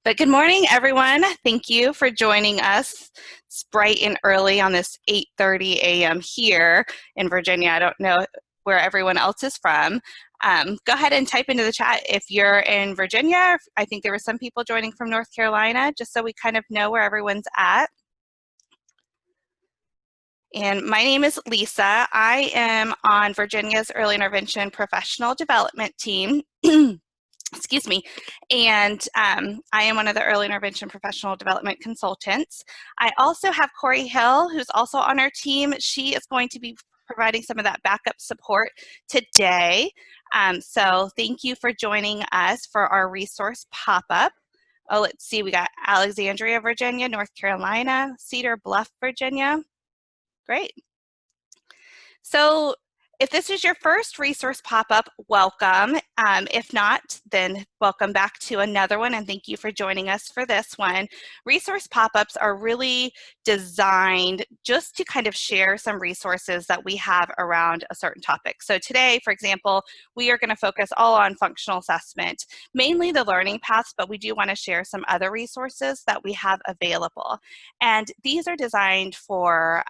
But good morning, everyone. Thank you for joining us. It's bright and early on this 8:30 a.m. here in Virginia. I don't know where everyone else is from. Go ahead and type into the chat if you're in Virginia. I think there were some people joining from North Carolina, just so we kind of know where everyone's at. And my name is Lisa. I am on Virginia's Early Intervention Professional Development team. Excuse me, and I am one of the early intervention professional development consultants. I also have Corey Hill, who's also on our team. She is going to be providing some of that backup support today. So thank you for joining us for our resource pop-up. Oh, let's see, we got Alexandria, Virginia, North Carolina, Cedar Bluff, Virginia. Great. So if this is your first resource pop-up, welcome. If not, then welcome back to another one, and thank you for joining us for this one. Resource pop-ups are really designed just to kind of share some resources that we have around a certain topic. So today, for example, we are going to focus all on functional assessment, mainly the learning paths, but we do want to share some other resources that we have available. And these are designed for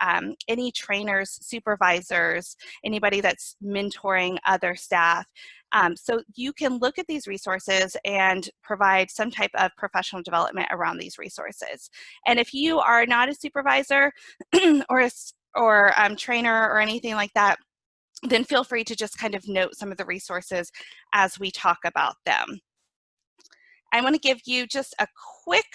any trainers, supervisors, anybody that's mentoring other staff. So you can look at these resources and provide some type of professional development around these resources. And if you are not a supervisor or trainer or anything like that, then feel free to just kind of note some of the resources as we talk about them. I want to give you just a quick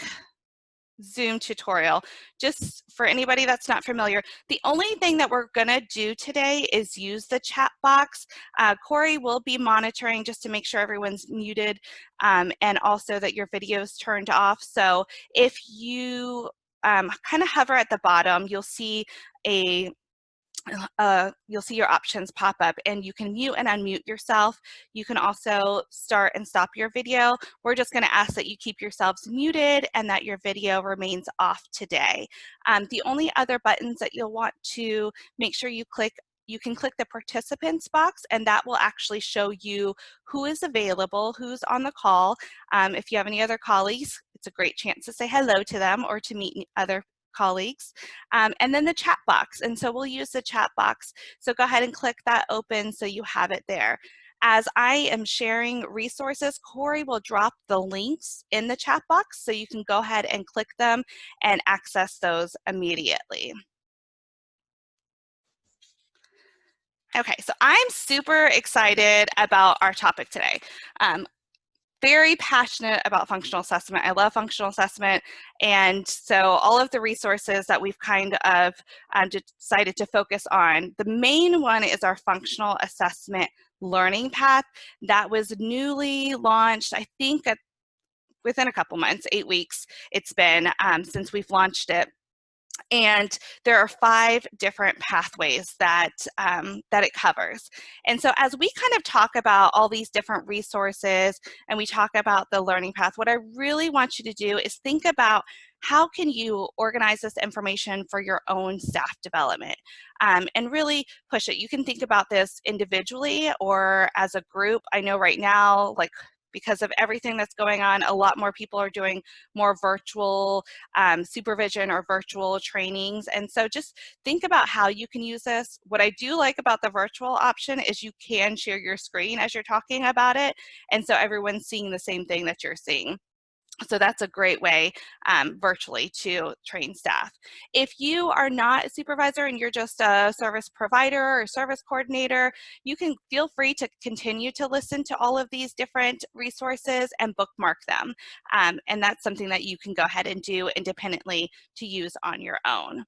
Zoom tutorial. Just for anybody that's not familiar, the only thing that we're going to do today is use the chat box. Corey will be monitoring just to make sure everyone's muted and also that your video is turned off. So if you kind of hover at the bottom, you'll see your options pop up, and you can mute and unmute yourself. You can also start and stop your video. We're just going to ask that you keep yourselves muted and that your video remains off today. The only other buttons that you'll want to make sure you can click the participants box, and that will actually show you who is available, who's on the call. If you have any other colleagues, it's a great chance to say hello to them or to meet other colleagues, and then the chat box. And so we'll use the chat box. So go ahead and click that open so you have it there. As I am sharing resources, Corey will drop the links in the chat box so you can go ahead and click them and access those immediately. Okay, so I'm super excited about our topic today. Very passionate about functional assessment. I love functional assessment, and so all of the resources that we've kind of decided to focus on, the main one is our functional assessment learning path that was newly launched, I think within a couple months, 8 weeks it's been since we've launched it. And there are 5 different pathways that it covers. And so as we kind of talk about all these different resources and we talk about the learning path, what I really want you to do is think about how can you organize this information for your own staff development and really push it. You can think about this individually or as a group. I know right now, like, because of everything that's going on, a lot more people are doing more virtual supervision or virtual trainings. And so just think about how you can use this. What I do like about the virtual option is you can share your screen as you're talking about it. And so everyone's seeing the same thing that you're seeing. So that's a great way virtually to train staff. If you are not a supervisor and you're just a service provider or service coordinator, you can feel free to continue to listen to all of these different resources and bookmark them. And that's something that you can go ahead and do independently to use on your own.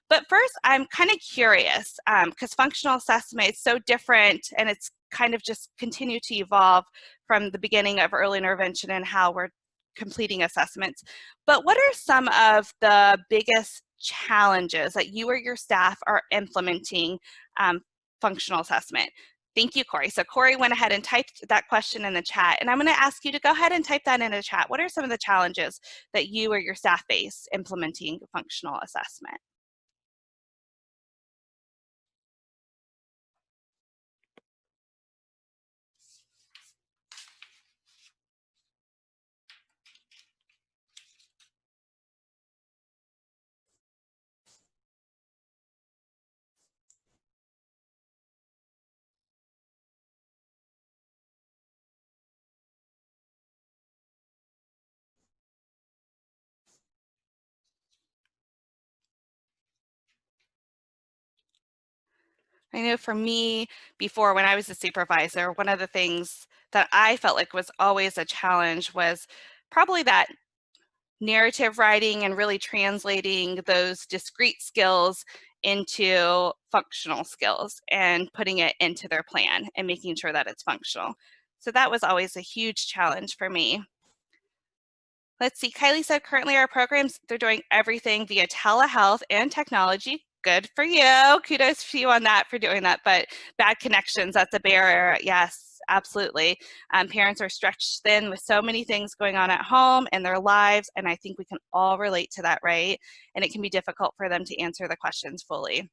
But first, I'm kind of curious because functional assessment is so different and it's kind of just continued to evolve from the beginning of early intervention and how we're completing assessments. But what are some of the biggest challenges that you or your staff are implementing functional assessment? Thank you, Corey. So Corey went ahead and typed that question in the chat, and I'm going to ask you to go ahead and type that in the chat. What are some of the challenges that you or your staff face implementing functional assessment? I know for me, before when I was a supervisor, one of the things that I felt like was always a challenge was probably that narrative writing and really translating those discrete skills into functional skills and putting it into their plan and making sure that it's functional. So that was always a huge challenge for me. Let's see, Kylie said currently our programs, they're doing everything via telehealth and technology. Good for you. Kudos to you on that for doing that. But bad connections, that's a barrier. Yes, absolutely. Parents are stretched thin with so many things going on at home and their lives. And I think we can all relate to that, right? And it can be difficult for them to answer the questions fully.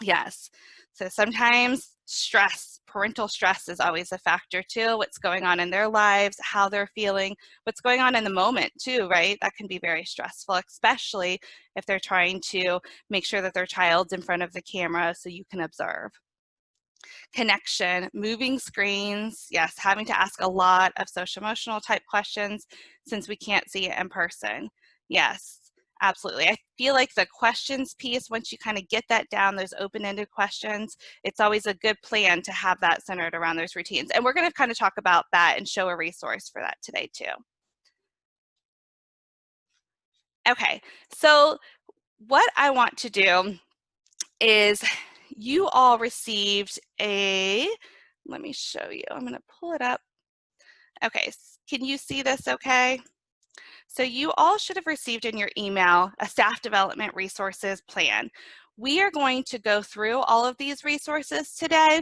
Yes. So sometimes stress, parental stress is always a factor too. What's going on in their lives, how they're feeling, what's going on in the moment too, right? That can be very stressful, especially if they're trying to make sure that their child's in front of the camera so you can observe. Connection, moving screens, yes, having to ask a lot of social emotional type questions since we can't see it in person. Yes. Absolutely. I feel like the questions piece, once you kind of get that down, those open-ended questions, it's always a good plan to have that centered around those routines. And we're going to kind of talk about that and show a resource for that today too. Okay, so what I want to do is you all received let me show you. I'm going to pull it up. Okay, can you see this okay? So you all should have received in your email a staff development resources plan. We are going to go through all of these resources today,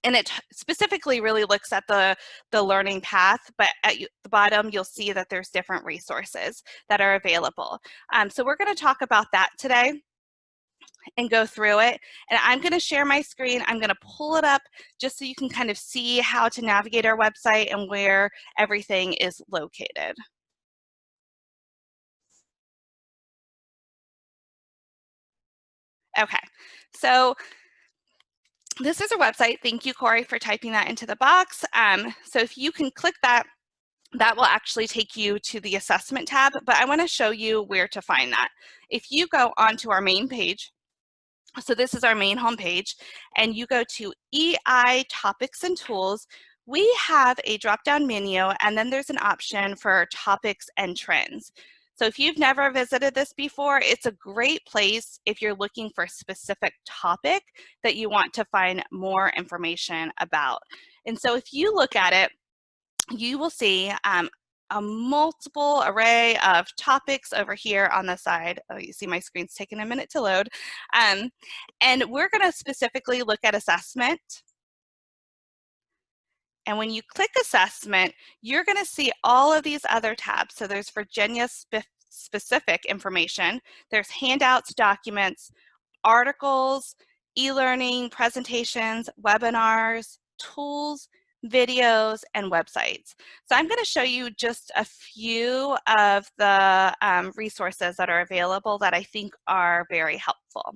and it specifically really looks at the learning path, but at the bottom you'll see that there's different resources that are available. So we're going to talk about that today and go through it. And I'm going to share my screen. I'm going to pull it up just so you can kind of see how to navigate our website and where everything is located. Okay, so this is our website. Thank you, Corey, for typing that into the box. So if you can click that, that will actually take you to the assessment tab, but I want to show you where to find that. If you go onto our main page, so this is our main homepage, and you go to EI Topics and Tools, we have a drop-down menu, and then there's an option for topics and trends. So if you've never visited this before, it's a great place if you're looking for a specific topic that you want to find more information about. And so if you look at it, you will see a multiple array of topics over here on the side. Oh, you see my screen's taking a minute to load. And we're going to specifically look at assessment. And when you click assessment, you're going to see all of these other tabs. So there's Virginia specific information. There's handouts, documents, articles, e-learning, presentations, webinars, tools, videos, and websites. So I'm going to show you just a few of the resources that are available that I think are very helpful.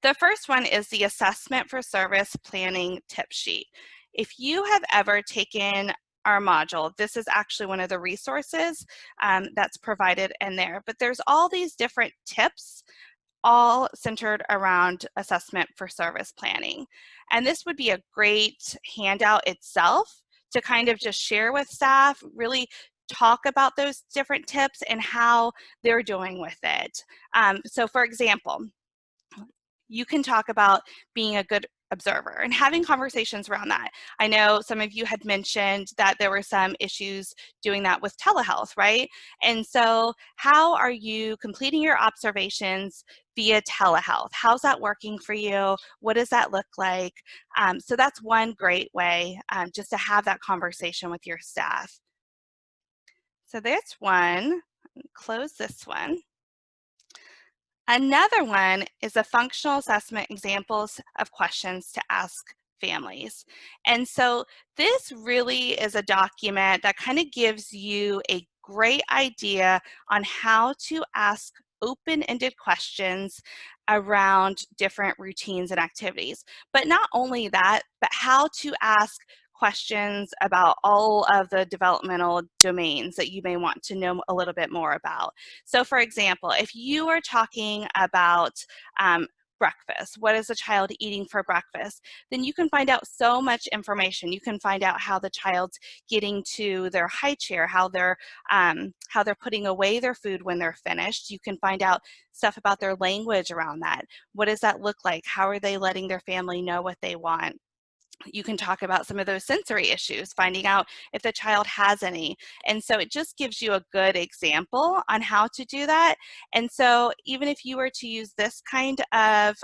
The first one is the Assessment for Service Planning Tip Sheet. If you have ever taken our module, this is actually one of the resources that's provided in there, but there's all these different tips all centered around assessment for service planning. And this would be a great handout itself to kind of just share with staff, really talk about those different tips and how they're doing with it. So for example, you can talk about being a good observer and having conversations around that. I know some of you had mentioned that there were some issues doing that with telehealth, right? And so how are you completing your observations via telehealth? How's that working for you? What does that look like? So that's one great way just to have that conversation with your staff. So there's one. Close this one. Another one is a functional assessment examples of questions to ask families. And so this really is a document that kind of gives you a great idea on how to ask open-ended questions around different routines and activities. But not only that, but how to ask questions about all of the developmental domains that you may want to know a little bit more about. So for example, if you are talking about breakfast. What is the child eating for breakfast? Then you can find out so much information. You can find out how the child's getting to their high chair, how they're putting away their food when they're finished. You can find out stuff about their language around that. What does that look like? How are they letting their family know what they want? You can talk about some of those sensory issues, finding out if the child has any. And so it just gives you a good example on how to do that. And so even if you were to use this kind of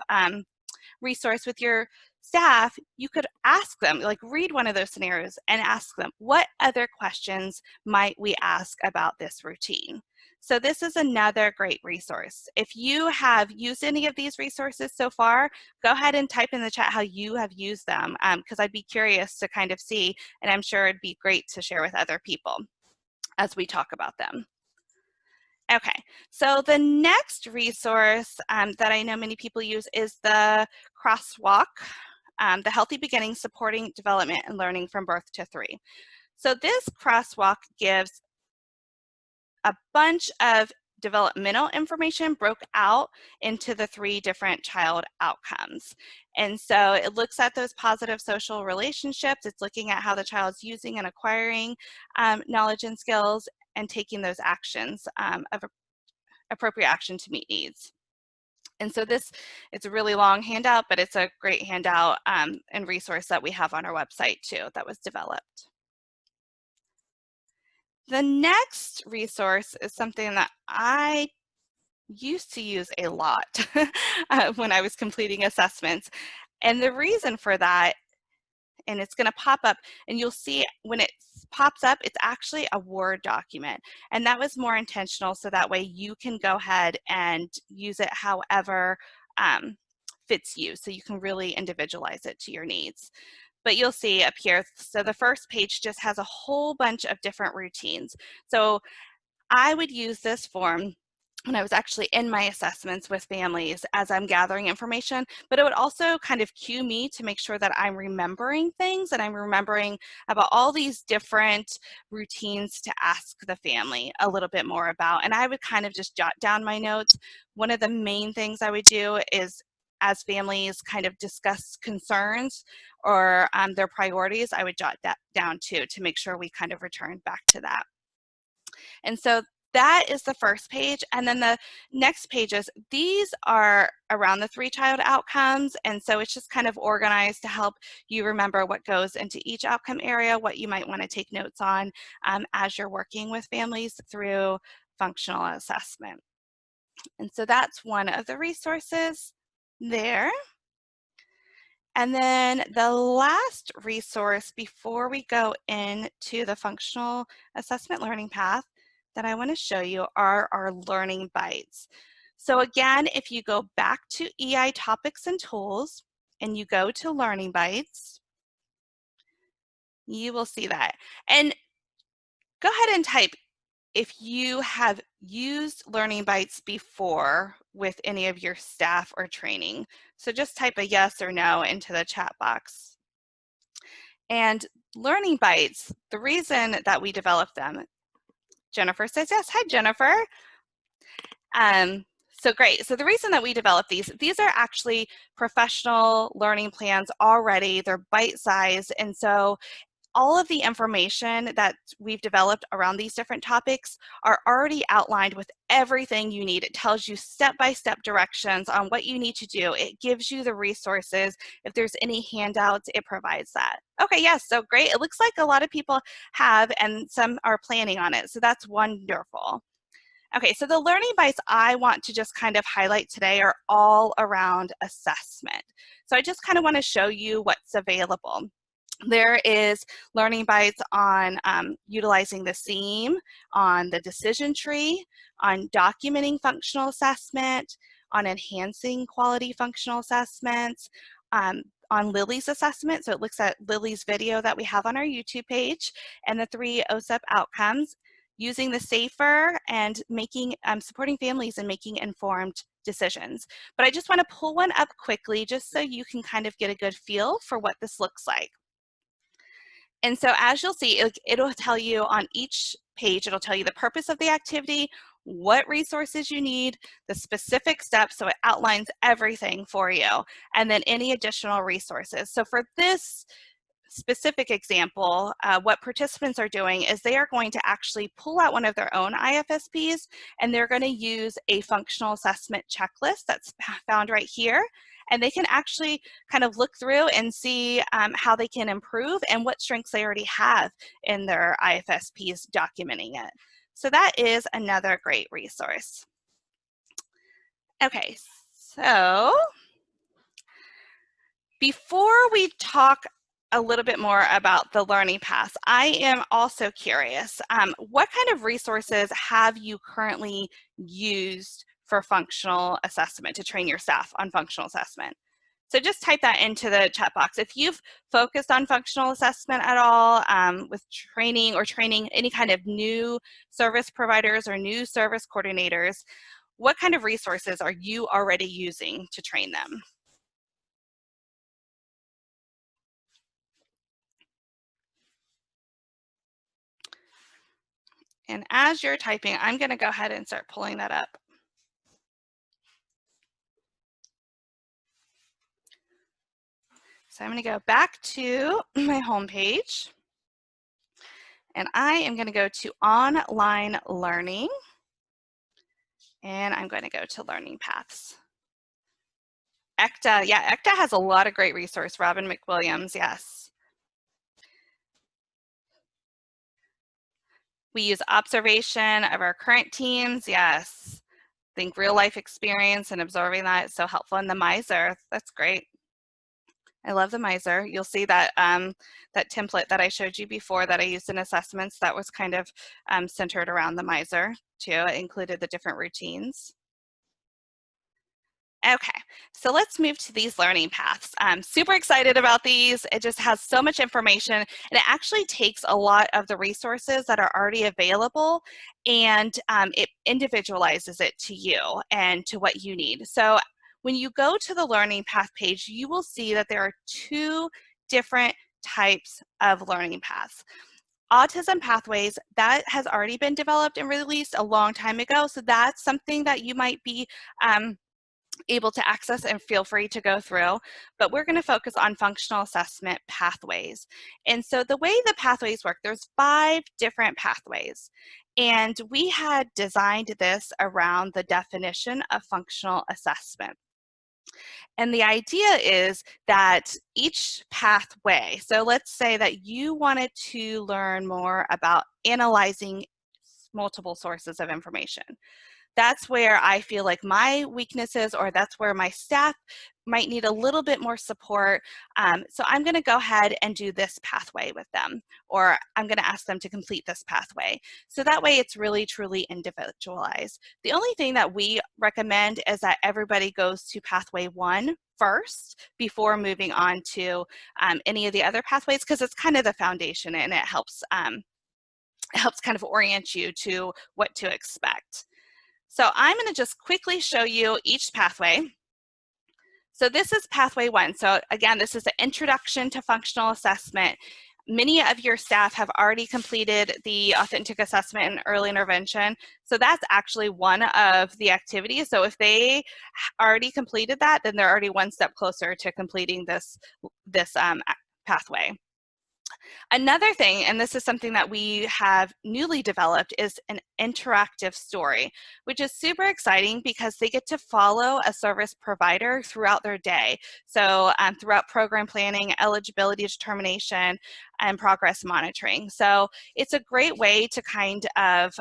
resource with your staff, you could ask them, like read one of those scenarios and ask them, what other questions might we ask about this routine? So this is another great resource. If you have used any of these resources so far, go ahead and type in the chat how you have used them, because I'd be curious to kind of see, and I'm sure it'd be great to share with other people as we talk about them. Okay, so the next resource that I know many people use is the Crosswalk, the Healthy Beginnings Supporting Development and Learning from Birth to 3. So this Crosswalk gives a bunch of developmental information broke out into the 3 different child outcomes. And so it looks at those positive social relationships. It's looking at how the child's using and acquiring knowledge and skills and taking those actions of appropriate action to meet needs. And so it's a really long handout, but it's a great handout and resource that we have on our website too that was developed. The next resource is something that I used to use a lot when I was completing assessments. And the reason for that, and it's going to pop up, and you'll see when it pops up, it's actually a Word document. And that was more intentional so that way you can go ahead and use it however fits you. So you can really individualize it to your needs. But you'll see up here, so the first page just has a whole bunch of different routines. So I would use this form when I was actually in my assessments with families as I'm gathering information, but it would also kind of cue me to make sure that I'm remembering things and I'm remembering about all these different routines to ask the family a little bit more about. And I would kind of just jot down my notes. One of the main things I would do is, as families kind of discuss concerns or their priorities, I would jot that down too to make sure we kind of return back to that. And so that is the first page. And then the next pages, these are around the 3 child outcomes. And so it's just kind of organized to help you remember what goes into each outcome area, what you might want to take notes on as you're working with families through functional assessment. And so that's one of the resources there. And then the last resource before we go into the functional assessment learning path that I want to show you are our learning bites. So again, if you go back to EI topics and tools and you go to learning bites, you will see that. And go ahead and type if you have used Learning Bites before with any of your staff or training. So just type a yes or no into the chat box. And Learning Bites, the reason that we developed them, Jennifer says yes. Hi, Jennifer. So great. So the reason that we developed these are actually professional learning plans already. They're bite-sized, and so all of the information that we've developed around these different topics are already outlined with everything you need. It tells you step-by-step directions on what you need to do. It gives you the resources. If there's any handouts, it provides that. Okay, yes, so great. It looks like a lot of people have, and some are planning on it, so that's wonderful. Okay, so the learning bites I want to just kind of highlight today are all around assessment. So I just kind of want to show you what's available. There is learning bites on utilizing the SEAM, on the decision tree, on documenting functional assessment, on enhancing quality functional assessments, on Lily's assessment. So it looks at Lily's video that we have on our YouTube page, and the 3 OSEP outcomes, using the SAFER and supporting families and making informed decisions. But I just want to pull one up quickly just so you can kind of get a good feel for what this looks like. And so as you'll see, it'll tell you on each page, it'll tell you the purpose of the activity, what resources you need, the specific steps, so it outlines everything for you, and then any additional resources. So for this specific example, what participants are doing is they are going to actually pull out one of their own IFSPs, and they're going to use a functional assessment checklist that's found right here. And they can actually kind of look through and see how they can improve and what strengths they already have in their IFSPs documenting it. So that is another great resource. Okay, so before we talk a little bit more about the learning paths, I am also curious, what kind of resources have you currently used for functional assessment to train your staff on functional assessment? So just type that into the chat box. If you've focused on functional assessment at all with training or training any kind of new service providers or new service coordinators, what kind of resources are you already using to train them? And as you're typing, I'm going to go ahead and start pulling that up. So I'm going to go back to my home page, and I am going to go to online learning, and I'm going to go to learning paths. ECTA, yeah, ECTA has a lot of great resource. Robin McWilliams, yes. We use observation of our current teams, yes. I think real life experience and absorbing that is so helpful. In the Miser, that's great. I love the Miser. You'll see that that template that I showed you before that I used in assessments, that was kind of centered around the Miser too. It included the different routines. Okay, so let's move to these learning paths. I'm super excited about these. It just has so much information, and it actually takes a lot of the resources that are already available, and it individualizes it to you and to what you need. So when you go to the learning path page, you will see that there are two different types of learning paths. Autism Pathways, that has already been developed and released a long time ago, so that's something that you might be able to access, and feel free to go through, but we're going to focus on functional assessment pathways. And so the way the pathways work, there's 5 different pathways, and we had designed this around the definition of functional assessment. And the idea is that each pathway, so let's say that you wanted to learn more about analyzing multiple sources of information. That's where I feel like my weaknesses, or that's where my staff might need a little bit more support. So I'm going to go ahead and do this pathway with them, or I'm going to ask them to complete this pathway. So that way it's really truly individualized. The only thing that we recommend is that everybody goes to pathway 1 first before moving on to any of the other pathways, because it's kind of the foundation, and it helps kind of orient you to what to expect. So I'm going to just quickly show you each pathway. So this is pathway 1. So again, this is the introduction to functional assessment. Many of your staff have already completed the authentic assessment and early intervention. So that's actually one of the activities. So if they already completed that, then they're already one step closer to completing this pathway. Another thing, and this is something that we have newly developed, is an interactive story, which is super exciting because they get to follow a service provider throughout their day. So throughout program planning, eligibility determination, and progress monitoring. So it's a great way to kind of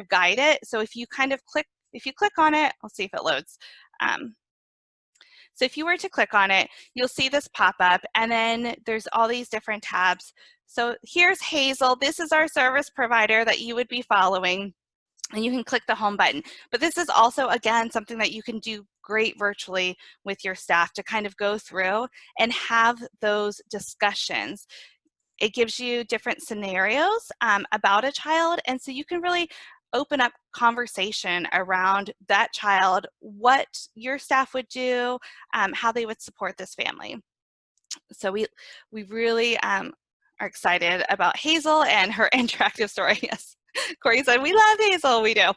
guide it. So if you click on it, I'll see if it loads. So if you were to click on it, you'll see this pop up, and then there's all these different tabs. So here's Hazel. This is our service provider that you would be following, and you can click the home button. But this is also, again, something that you can do great virtually with your staff to kind of go through and have those discussions. It gives you different scenarios about a child, and so you can really open up conversation around that child, what your staff would do, how they would support this family. So we really are excited about Hazel and her interactive story. Yes. Corey said, we love Hazel, we do.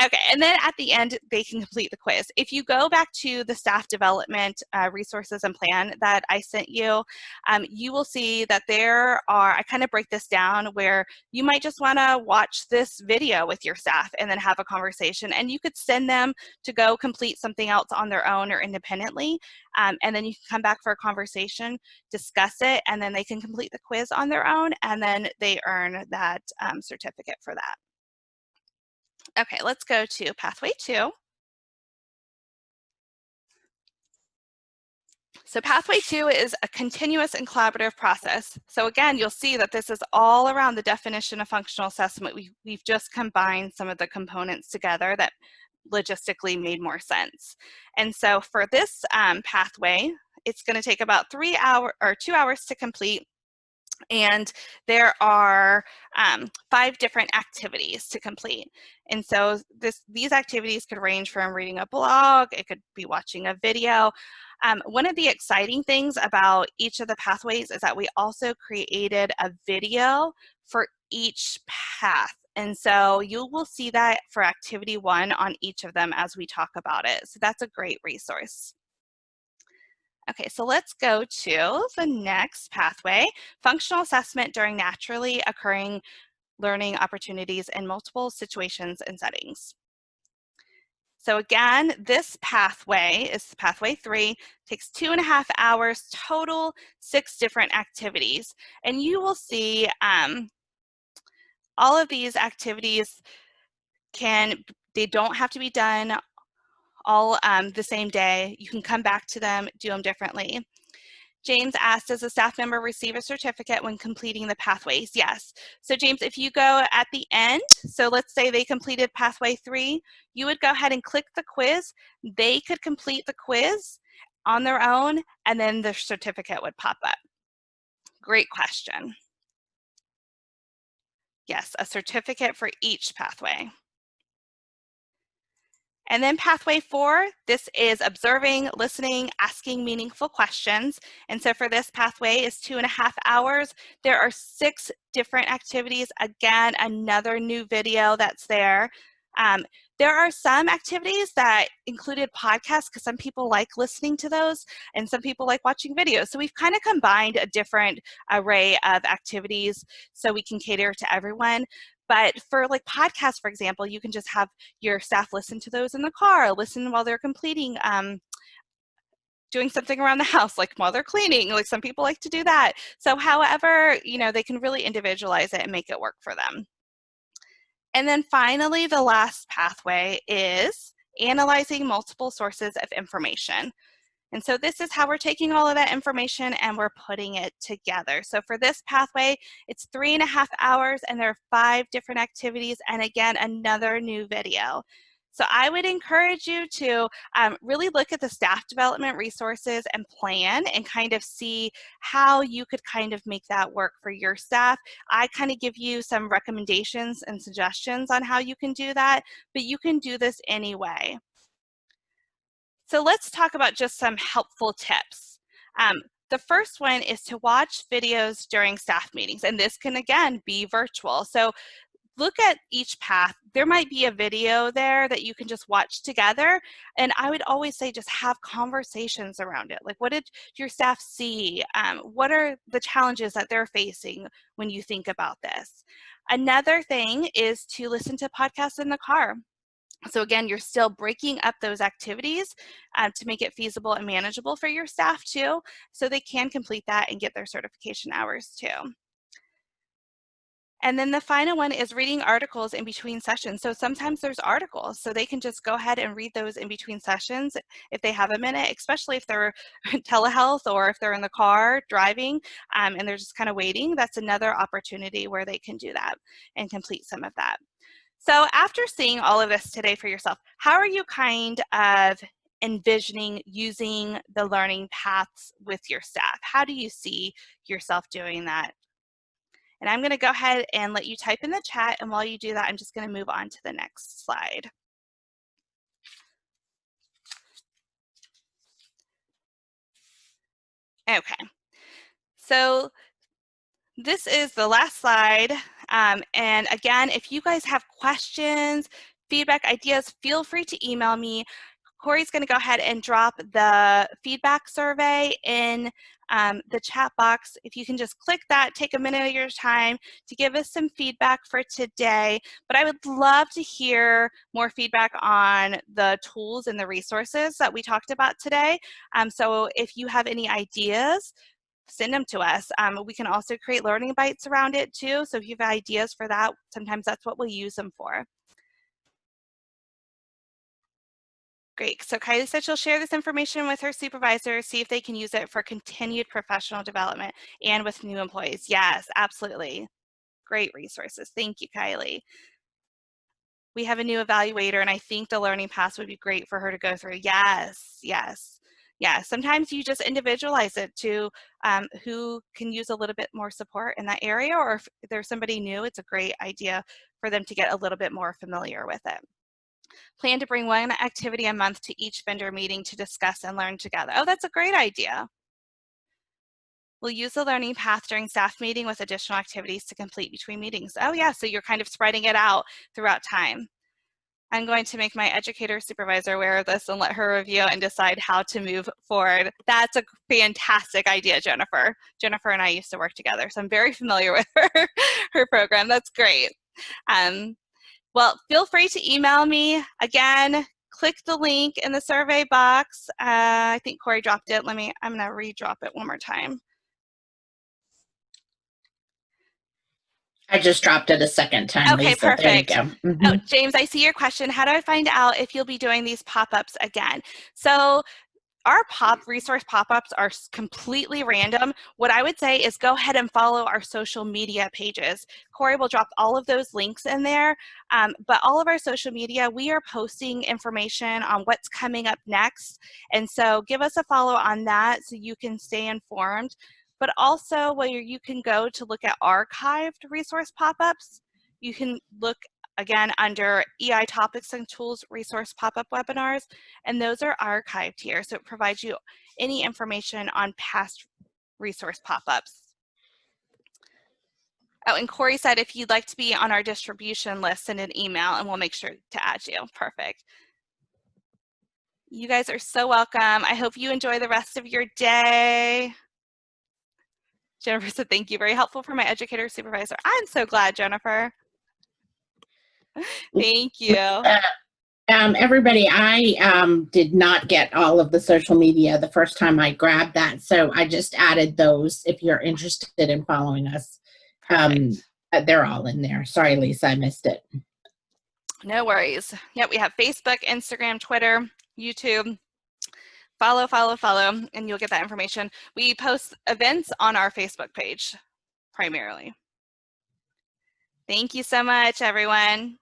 Okay, and then at the end, they can complete the quiz. If you go back to the staff development resources and plan that I sent you, you will see that there are, I kind of break this down where you might just want to watch this video with your staff and then have a conversation, and you could send them to go complete something else on their own or independently, and then you can come back for a conversation, discuss it, and then they can complete the quiz on their own, and then they earn that certificate for that. Okay, let's go to pathway 2. So pathway 2 is a continuous and collaborative process. So again, you'll see that this is all around the definition of functional assessment. We've just combined some of the components together that logistically made more sense. And so for this pathway, it's going to take about 2 hours to complete. And there are 5 different activities to complete. And so these activities could range from reading a blog, it could be watching a video. One of the exciting things about each of the pathways is that we also created a video for each path. And so you will see that for activity 1 on each of them as we talk about it. So that's a great resource. Okay, so let's go to the next pathway, functional assessment during naturally occurring learning opportunities in multiple situations and settings. So again, this pathway is pathway 3, takes 2.5 hours total, 6 different activities. And you will see all of these activities they don't have to be done all the same day. You can come back to them, do them differently. James asked, does a staff member receive a certificate when completing the pathways? Yes. So James, if you go at the end, so let's say they completed pathway 3, you would go ahead and click the quiz. They could complete the quiz on their own, and then the certificate would pop up. Great question. Yes, a certificate for each pathway. And then pathway 4, this is observing, listening, asking meaningful questions. And so for this pathway is 2.5 hours. There are 6 different activities. Again, another new video that's there. There are some activities that included podcasts because some people like listening to those and some people like watching videos. So we've kind of combined a different array of activities so we can cater to everyone. But for like podcasts, for example, you can just have your staff listen to those in the car, listen while they're completing, doing something around the house, like while they're cleaning, like some people like to do that. So however, they can really individualize it and make it work for them. And then finally, the last pathway is analyzing multiple sources of information. And so this is how we're taking all of that information and we're putting it together. So for this pathway, it's 3.5 hours and there are 5 different activities and again, another new video. So I would encourage you to really look at the staff development resources and plan and kind of see how you could kind of make that work for your staff. I kind of give you some recommendations and suggestions on how you can do that, but you can do this anyway. So let's talk about just some helpful tips. The first one is to watch videos during staff meetings, and this can again be virtual. So look at each path. There might be a video there that you can just watch together, and I would always say just have conversations around it. Like, what did your staff see? What are the challenges that they're facing when you think about this? Another thing is to listen to podcasts in the car. So again, you're still breaking up those activities to make it feasible and manageable for your staff too, so they can complete that and get their certification hours too. And then the final one is reading articles in between sessions. So sometimes there's articles, so they can just go ahead and read those in between sessions if they have a minute, especially if they're telehealth or if they're in the car driving and they're just kind of waiting. That's another opportunity where they can do that and complete some of that. So after seeing all of this today for yourself, how are you kind of envisioning using the learning paths with your staff? How do you see yourself doing that? And I'm going to go ahead and let you type in the chat, and while you do that, I'm just going to move on to the next slide. Okay, so this is the last slide And again, if you guys have questions, feedback, ideas, feel free to email me. Corey's going to go ahead and drop the feedback survey in the chat box. If you can just click that, take a minute of your time to give us some feedback for today. But I would love to hear more feedback on the tools and the resources that we talked about today. So if you have any ideas, send them to us. We can also create learning bites around it too. So if you have ideas for that, sometimes that's what we'll use them for. Great. So Kylie said she'll share this information with her supervisor, see if they can use it for continued professional development and with new employees. Yes, absolutely. Great resources. Thank you, Kylie. We have a new evaluator, and I think the learning paths would be great for her to go through. Yes, yes. Yeah, sometimes you just individualize it to who can use a little bit more support in that area, or if there's somebody new, it's a great idea for them to get a little bit more familiar with it. Plan to bring one activity a month to each vendor meeting to discuss and learn together. Oh, that's a great idea. We'll use the learning path during staff meeting with additional activities to complete between meetings. Oh yeah, so you're kind of spreading it out throughout time. I'm going to make my educator supervisor aware of this and let her review and decide how to move forward. That's a fantastic idea, Jennifer. Jennifer and I used to work together, so I'm very familiar with her program. That's great. Well, feel free to email me. Again, click the link in the survey box. I think Corey dropped it. I'm going to re-drop it one more time. I just dropped it a second time, Okay, Lisa. perfect. There you go. Mm-hmm. Oh, James, I see your question. How do I find out if you'll be doing these pop-ups again? So our resource pop-ups are completely random. What I would say is go ahead and follow our social media pages. Corey will drop all of those links in there, but all of our social media, we are posting information on what's coming up next. And so give us a follow on that so you can stay informed. But also where you can go to look at archived resource pop-ups, you can look again under EI topics and tools resource pop-up webinars, and those are archived here, so it provides you any information on past resource pop-ups. Oh, and Corey said if you'd like to be on our distribution list, send an email and we'll make sure to add you. Perfect. You guys are so welcome. I hope you enjoy the rest of your day. Jennifer said, thank you. Very helpful for my educator supervisor. I'm so glad, Jennifer. Thank you. Everybody, I did not get all of the social media the first time I grabbed that, so I just added those if you're interested in following us. They're all in there. Sorry, Lisa, I missed it. No worries. Yeah, we have Facebook, Instagram, Twitter, YouTube. Follow, follow, follow, and you'll get that information. We post events on our Facebook page primarily. Thank you so much, everyone.